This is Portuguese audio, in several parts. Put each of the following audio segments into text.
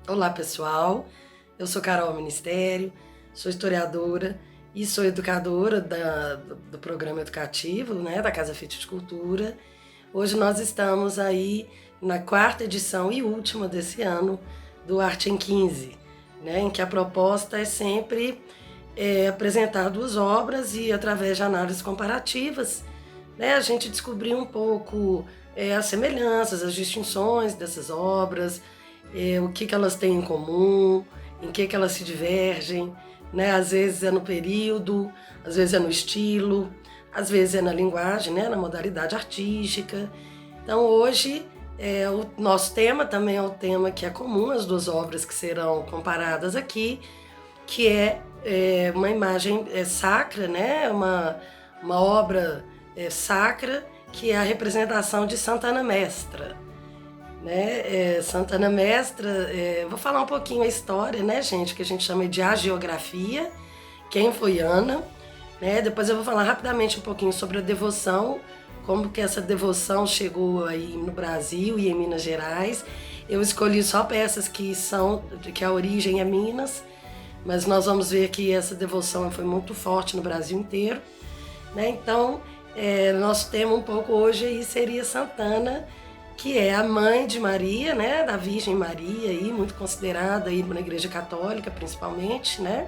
Olá, pessoal. Eu sou Carol Ministério, sou historiadora e sou educadora do programa educativo, né, da Casa Fit de Cultura. Hoje nós estamos aí na 4ª edição e última desse ano do Arte em 15, né, em que a proposta é sempre apresentar 2 obras e, através de análises comparativas, né, a gente descobrir um pouco as semelhanças, as distinções dessas obras, o que elas têm em comum, em que elas se divergem, né? Às vezes é no período, às vezes é no estilo, às vezes é na linguagem, né? Na modalidade artística. Então hoje o nosso tema também é o tema que é comum às 2 obras que serão comparadas aqui, que é uma imagem sacra, né? Uma obra sacra, que é a representação de Santa Ana Mestra. Né? Santa Ana Mestra, vou falar um pouquinho a história, né, gente, que a gente chama de hagiografia, quem foi Ana, né? Depois eu vou falar rapidamente um pouquinho sobre a devoção, como que essa devoção chegou aí no Brasil e em Minas Gerais. Eu escolhi só peças que a origem é Minas, mas nós vamos ver que essa devoção foi muito forte no Brasil inteiro, né? Então, nosso tema um pouco hoje aí seria Santana, que é a mãe de Maria, né, da Virgem Maria, aí, muito considerada aí na Igreja Católica, principalmente, né,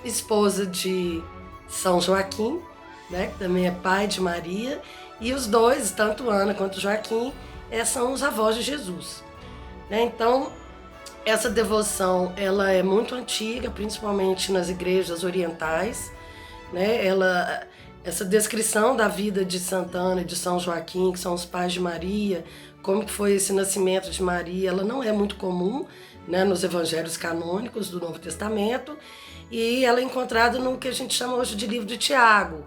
esposa de São Joaquim, né, que também é pai de Maria, e os dois, tanto Ana quanto Joaquim, são os avós de Jesus. Né? Então, essa devoção ela é muito antiga, principalmente nas igrejas orientais, né? Essa descrição da vida de Santana e de São Joaquim, que são os pais de Maria, como que foi esse nascimento de Maria, ela não é muito comum, né, nos evangelhos canônicos do Novo Testamento, e ela é encontrada no que a gente chama hoje de livro de Tiago,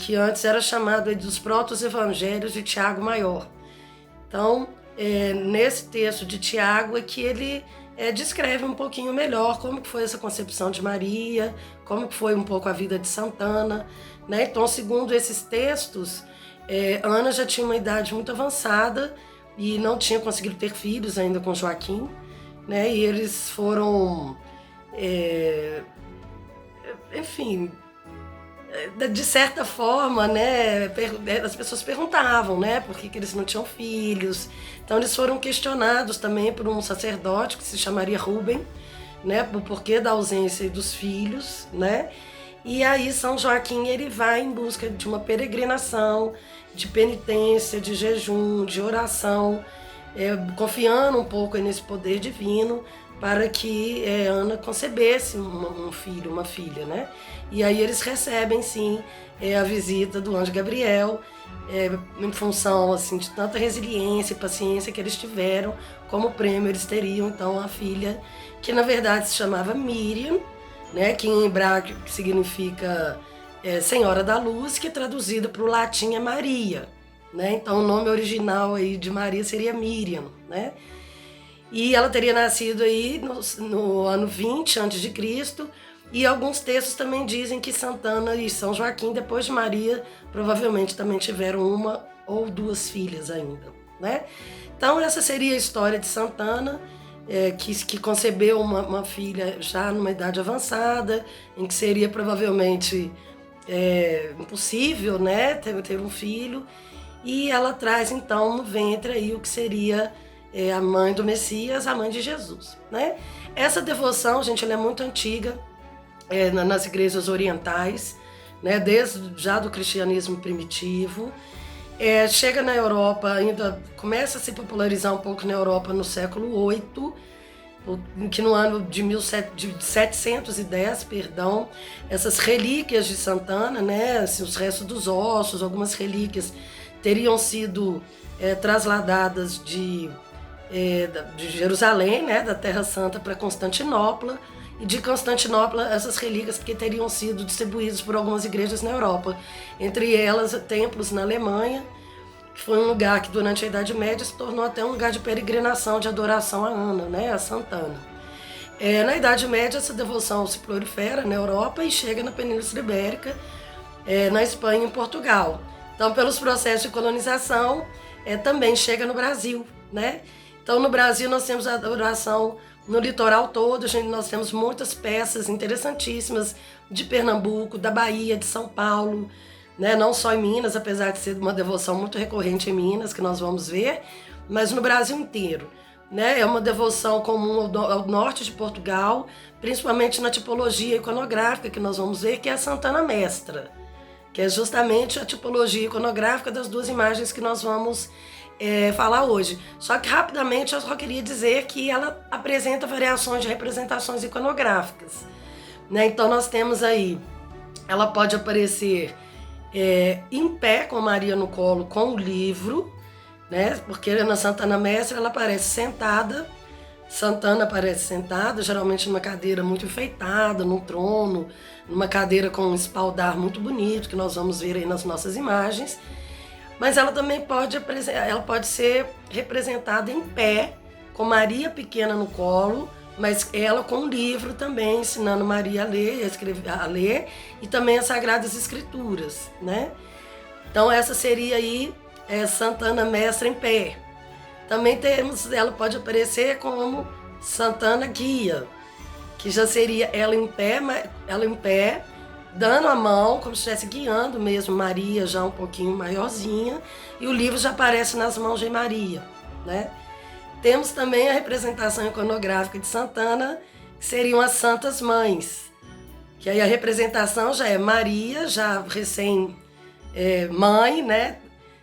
que antes era chamado dos proto-evangelhos de Tiago Maior. Então, nesse texto de Tiago é que ele descreve um pouquinho melhor como que foi essa concepção de Maria, como que foi um pouco a vida de Santana, né? Então, segundo esses textos, Ana já tinha uma idade muito avançada e não tinha conseguido ter filhos ainda com Joaquim, né? E eles foram, enfim, de certa forma, né, as pessoas perguntavam, né, por que eles não tinham filhos. Então eles foram questionados também por um sacerdote que se chamaria Rubem, né, por porquê da ausência dos filhos, né? E aí São Joaquim ele vai em busca de uma peregrinação, de penitência, de jejum, de oração, confiando um pouco nesse poder divino para que Ana concebesse um filho, uma filha, né? E aí eles recebem, sim, a visita do anjo Gabriel, em função assim, de tanta resiliência e paciência que eles tiveram, como prêmio eles teriam, então, a filha, que na verdade se chamava Miriam, né? Que em hebraico significa Senhora da Luz, que traduzida para o latim é Maria, né? Então o nome original aí de Maria seria Miriam, né? E ela teria nascido aí no ano 20 a.C., e alguns textos também dizem que Santana e São Joaquim, depois de Maria, provavelmente também tiveram 1 ou 2 filhas ainda, né? Então essa seria a história de Santana, que concebeu uma filha já numa idade avançada, em que seria provavelmente impossível, né, ter um filho, e ela traz então no ventre aí o que seria a mãe do Messias, a mãe de Jesus, né? Essa devoção, gente, ela é muito antiga nas igrejas orientais, né? Desde já do cristianismo primitivo. Chega na Europa, ainda começa a se popularizar um pouco na Europa no século VIII, que no ano de 710, essas relíquias de Santana, né? Assim, os restos dos ossos, algumas relíquias teriam sido trasladadas de Jerusalém, né, da Terra Santa, para Constantinopla, e de Constantinopla essas relíquias que teriam sido distribuídas por algumas igrejas na Europa, entre elas templos na Alemanha, que foi um lugar que durante a Idade Média se tornou até um lugar de peregrinação, de adoração a Ana, né, a Santana. Na Idade Média essa devoção se prolifera na Europa e chega na Península Ibérica, na Espanha e em Portugal. Então, pelos processos de colonização, também chega no Brasil, né? Então, no Brasil, nós temos a adoração no litoral todo, nós temos muitas peças interessantíssimas de Pernambuco, da Bahia, de São Paulo, né? Não só em Minas, apesar de ser uma devoção muito recorrente em Minas, que nós vamos ver, mas no Brasil inteiro. Né? É uma devoção comum ao norte de Portugal, principalmente na tipologia iconográfica que nós vamos ver, que é a Santana Mestra, que é justamente a tipologia iconográfica das duas imagens que nós vamos falar hoje. Só que rapidamente eu só queria dizer que ela apresenta variações de representações iconográficas. Né? Então nós temos aí, ela pode aparecer em pé com Maria no colo com o livro, né? Porque na Santana Mestra ela aparece sentada, Santana aparece sentada, geralmente numa cadeira muito enfeitada, num trono, numa cadeira com um espaldar muito bonito, que nós vamos ver aí nas nossas imagens. Mas ela também pode ser representada em pé, com Maria pequena no colo, mas ela com um livro também, ensinando Maria a ler e também as Sagradas Escrituras, né? Então essa seria aí Santana Mestra em pé. Também ela pode aparecer como Santana Guia, que já seria ela em pé, dando a mão, como se estivesse guiando mesmo Maria, já um pouquinho maiorzinha, e o livro já aparece nas mãos de Maria, né? Temos também a representação iconográfica de Santana, que seriam as Santas Mães, que aí a representação já é Maria, já mãe, né?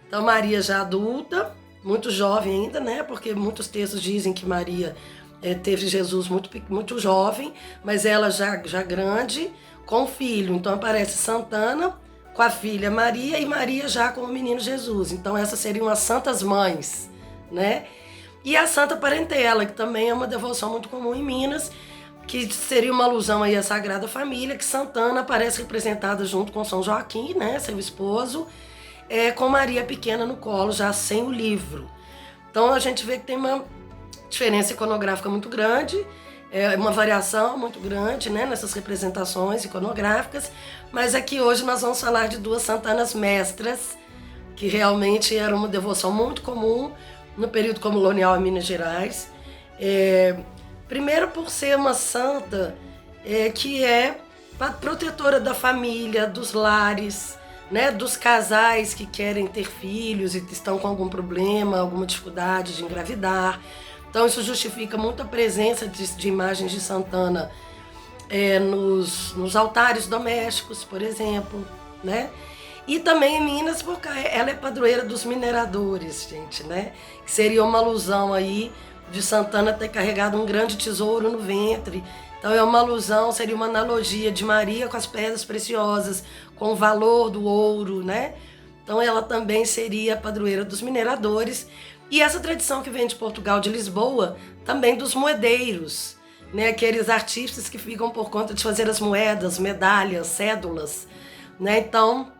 Então Maria já adulta, muito jovem ainda, né? Porque muitos textos dizem que Maria teve Jesus muito jovem, mas ela já grande, com o filho. Então aparece Santana com a filha Maria e Maria já com o menino Jesus. Então essas seriam as Santas Mães, né? E a Santa Parentela, que também é uma devoção muito comum em Minas, que seria uma alusão aí à Sagrada Família, que Santana aparece representada junto com São Joaquim, né, seu esposo, com Maria pequena no colo, já sem o livro. Então a gente vê que tem uma diferença iconográfica muito grande, uma variação muito grande, né, nessas representações iconográficas, mas aqui hoje nós vamos falar de duas Santanas Mestras, que realmente era uma devoção muito comum no período colonial em Minas Gerais. Primeiro por ser uma santa que é protetora da família, dos lares, né, dos casais que querem ter filhos e estão com algum problema, alguma dificuldade de engravidar. Então isso justifica muito a presença de imagens de Santana nos altares domésticos, por exemplo, né? E também em Minas, porque ela é padroeira dos mineradores, gente, né? Que seria uma alusão aí de Santana ter carregado um grande tesouro no ventre. Então é uma alusão, seria uma analogia de Maria com as pedras preciosas, com o valor do ouro, né? Então ela também seria a padroeira dos mineradores. E essa tradição que vem de Portugal, de Lisboa, também dos moedeiros, né? Aqueles artistas que ficam por conta de fazer as moedas, medalhas, cédulas, né? Então,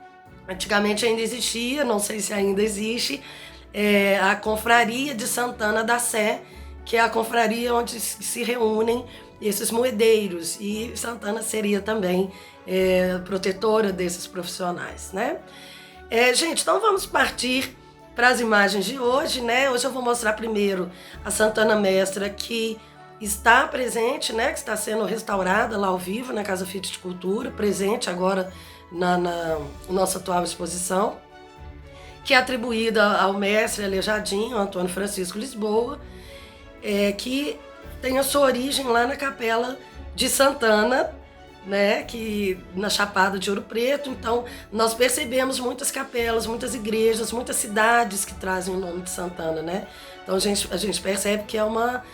antigamente ainda existia, não sei se ainda existe, a Confraria de Santana da Sé, que é a confraria onde se reúnem esses moedeiros, e Santana seria também protetora desses profissionais, né? Gente, então vamos partir para as imagens de hoje, né? Hoje eu vou mostrar primeiro a Santana Mestra, que está presente, né? Que está sendo restaurada lá ao vivo na Casa Fit de Cultura, presente agora na nossa atual exposição, que é atribuída ao mestre aleijadinho Antônio Francisco Lisboa, que tem a sua origem lá na Capela de Santana, né, que na Chapada de Ouro Preto. Então nós percebemos muitas capelas, muitas igrejas, muitas cidades que trazem o nome de Santana, né? Então a gente percebe que é uma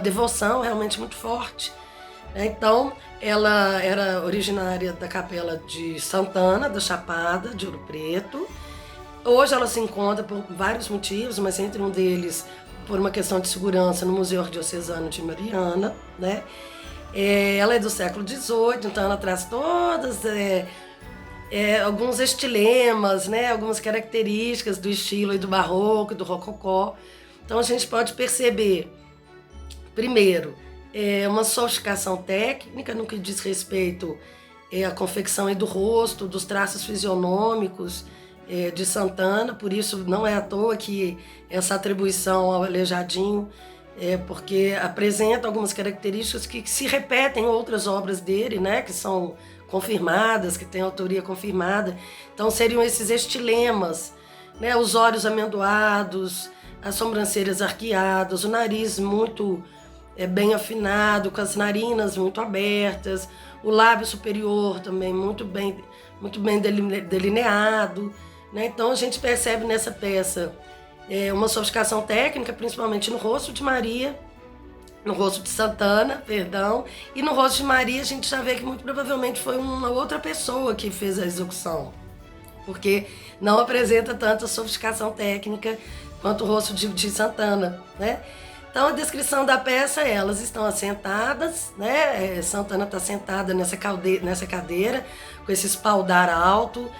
devoção realmente muito forte. Então ela era originária da Capela de Santana, da Chapada de Ouro Preto. Hoje ela se encontra por vários motivos, mas entre um deles por uma questão de segurança no Museu Arquidiocesano de Mariana, né? Ela é do século XVIII, então ela traz todas alguns estilemas, né? Algumas características do estilo e do barroco, do rococó. Então a gente pode perceber, primeiro, uma sofisticação técnica no que diz respeito à confecção do rosto, dos traços fisionômicos, de Santana, por isso não é à toa que essa atribuição ao Aleijadinho, porque apresenta algumas características que se repetem em outras obras dele, né, que são confirmadas, que têm autoria confirmada. Então seriam esses estilemas, né, os olhos amendoados, as sobrancelhas arqueadas, o nariz muito bem afinado, com as narinas muito abertas, o lábio superior também muito bem delineado, né? Então a gente percebe nessa peça uma sofisticação técnica, principalmente no rosto de Maria, no rosto de Santana, perdão, e no rosto de Maria a gente já vê que muito provavelmente foi uma outra pessoa que fez a execução, porque não apresenta tanta sofisticação técnica quanto o rosto de Santana, né? Então a descrição da peça, elas estão assentadas, né? Santana está sentada nessa cadeira, com esse espaldar alto,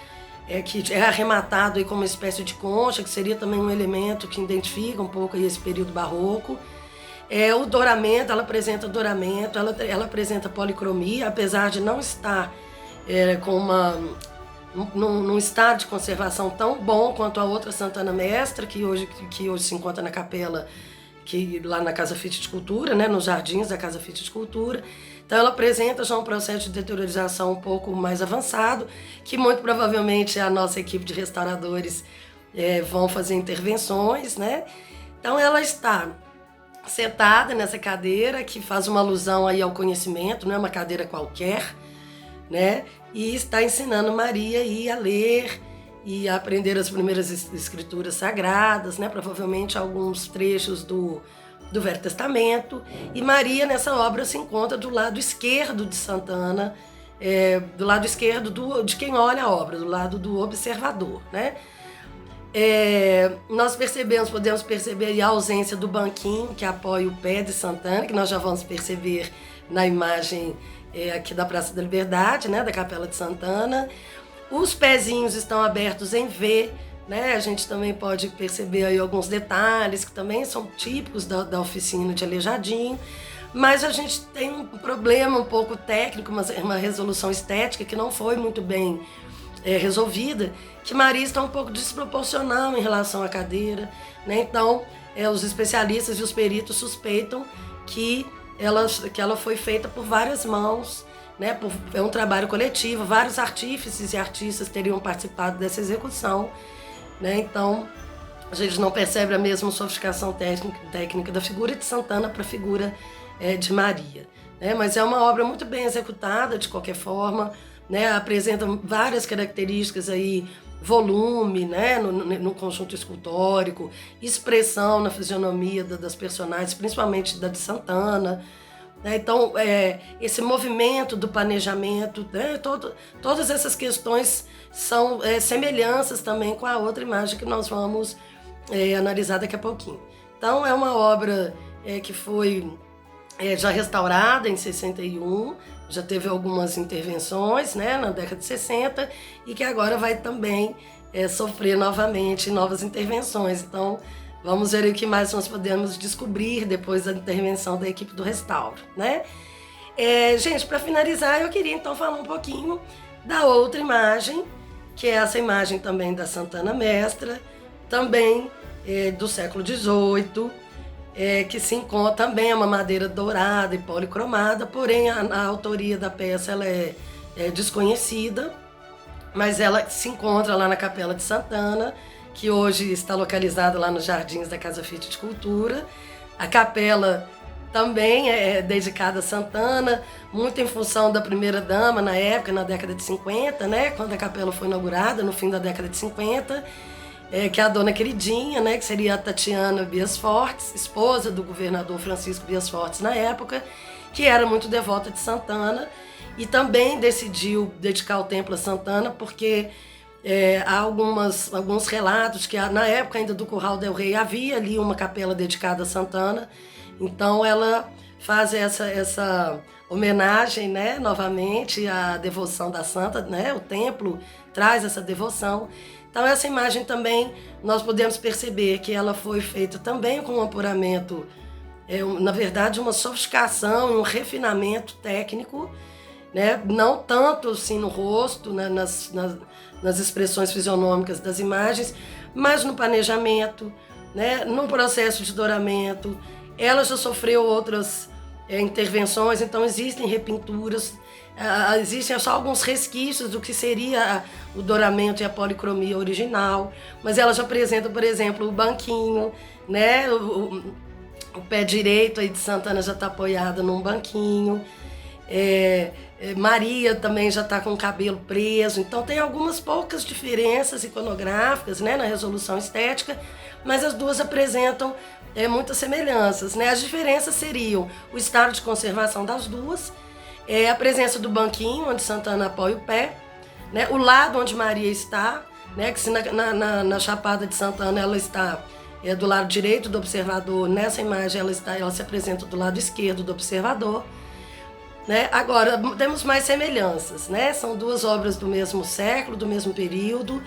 que é arrematado aí como uma espécie de concha, que seria também um elemento que identifica um pouco aí esse período barroco. O douramento, ela apresenta douramento, ela apresenta policromia, apesar de não estar num estado de conservação tão bom quanto a outra Santana Mestra, que hoje se encontra na capela, lá na Casa Fitte de Cultura, né, nos jardins da Casa Fitte de Cultura. Então ela apresenta já um processo de deteriorização um pouco mais avançado, que muito provavelmente a nossa equipe de restauradores vão fazer intervenções, né? Então ela está sentada nessa cadeira, que faz uma alusão aí ao conhecimento, não é uma cadeira qualquer, né? E está ensinando Maria a ler e a aprender as primeiras escrituras sagradas, né? Provavelmente alguns trechos do Velho Testamento. E Maria, nessa obra, se encontra do lado esquerdo de Santana, do lado esquerdo de quem olha a obra, do lado do observador, né? Nós podemos perceber a ausência do banquinho que apoia o pé de Santana, que nós já vamos perceber na imagem aqui da Praça da Liberdade, né, da Capela de Santana. Os pezinhos estão abertos em V, né? A gente também pode perceber aí alguns detalhes que também são típicos da oficina de Aleijadinho, mas a gente tem um problema um pouco técnico, uma resolução estética que não foi muito bem resolvida, que Maria está um pouco desproporcional em relação à cadeira, né? Então, os especialistas e os peritos suspeitam que ela foi feita por várias mãos, né? É um trabalho coletivo, vários artífices e artistas teriam participado dessa execução, né? Então, a gente não percebe a mesma sofisticação técnica da figura de Santana para a figura de Maria, né? Mas é uma obra muito bem executada, de qualquer forma, né? Apresenta várias características aí, volume, né? no conjunto escultórico, expressão na fisionomia das personagens, principalmente da de Santana, né? Então, esse movimento do planejamento, né? Todas essas questões são semelhanças também com a outra imagem que nós vamos analisar daqui a pouquinho. Então, é uma obra que foi já restaurada em 61, já teve algumas intervenções, né, na década de 60, e que agora vai também sofrer novamente novas intervenções. Então, vamos ver o que mais nós podemos descobrir depois da intervenção da equipe do restauro, né? Gente, para finalizar, eu queria então falar um pouquinho da outra imagem, que é essa imagem também da Santana Mestra, também do século XVIII, que se encontra também, é uma madeira dourada e policromada, porém a autoria da peça ela é desconhecida, mas ela se encontra lá na Capela de Santana, que hoje está localizada lá nos jardins da Casa Fitte de Cultura. A capela também é dedicada a Santana, muito em função da primeira-dama na época, na década de 50, né, quando a capela foi inaugurada, no fim da década de 50, que é a Dona Queridinha, né, que seria a Tatiana Bias Fortes, esposa do governador Francisco Bias Fortes na época, que era muito devota de Santana e também decidiu dedicar o templo a Santana porque há alguns relatos que na época ainda do Curral del Rei havia ali uma capela dedicada a Santana, então ela faz essa homenagem, né, novamente à devoção da santa, né, o templo traz essa devoção. Então essa imagem também nós podemos perceber que ela foi feita também com um apuramento, na verdade uma sofisticação e um refinamento técnico, né? Não tanto assim no rosto, né? nas expressões fisionômicas das imagens, mas no planejamento, né? No processo de douramento. Ela já sofreu outras intervenções, então existem repinturas, existem só alguns resquícios do que seria o douramento e a policromia original, mas ela já apresenta, por exemplo, o banquinho, né? O pé direito aí de Santana já está apoiado num banquinho. Maria também já está com o cabelo preso, então tem algumas poucas diferenças iconográficas, né, na resolução estética, mas as duas apresentam muitas semelhanças, né? As diferenças seriam o estado de conservação das duas, a presença do banquinho onde Santana apoia o pé, né, o lado onde Maria está, né, que se na Chapada de Santana ela está do lado direito do observador, nessa imagem ela se apresenta do lado esquerdo do observador. Né? Agora, temos mais semelhanças, né? São duas obras do mesmo século, do mesmo período,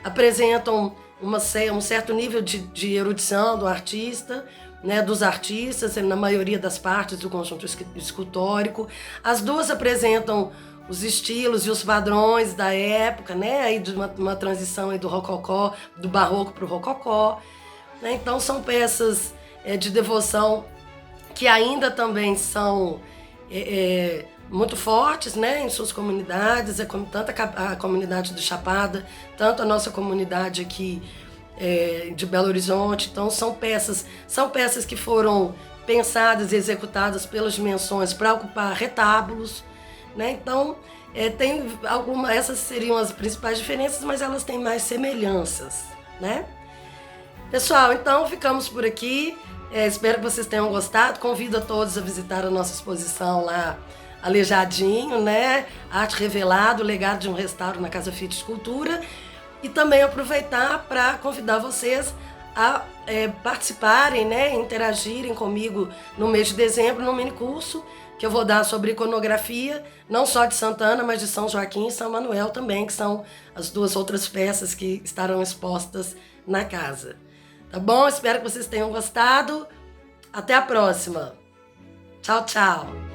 apresentam um certo nível de erudição do artista, né? Dos artistas, na maioria das partes do conjunto escultórico. As duas apresentam os estilos e os padrões da época, né? Aí de uma transição aí do rococó, do barroco para o rococó. Né? Então, são peças de devoção que ainda também são muito fortes, né, em suas comunidades, tanto a comunidade do Chapada, tanto a nossa comunidade aqui de Belo Horizonte. Então são peças que foram pensadas e executadas pelas dimensões para ocupar retábulos, né? Então essas seriam as principais diferenças, mas elas têm mais semelhanças, né? Pessoal, então ficamos por aqui. Espero que vocês tenham gostado. Convido a todos a visitar a nossa exposição lá, Aleijadinho, né? Arte Revelada, o legado de um restauro na Casa Fiat Escultura. E também aproveitar para convidar vocês a participarem, né? Interagirem comigo no mês de dezembro, no mini curso que eu vou dar sobre iconografia, não só de Santana, mas de São Joaquim e São Manuel também, que são as duas outras peças que estarão expostas na casa. Tá bom? Espero que vocês tenham gostado. Até a próxima. Tchau, tchau.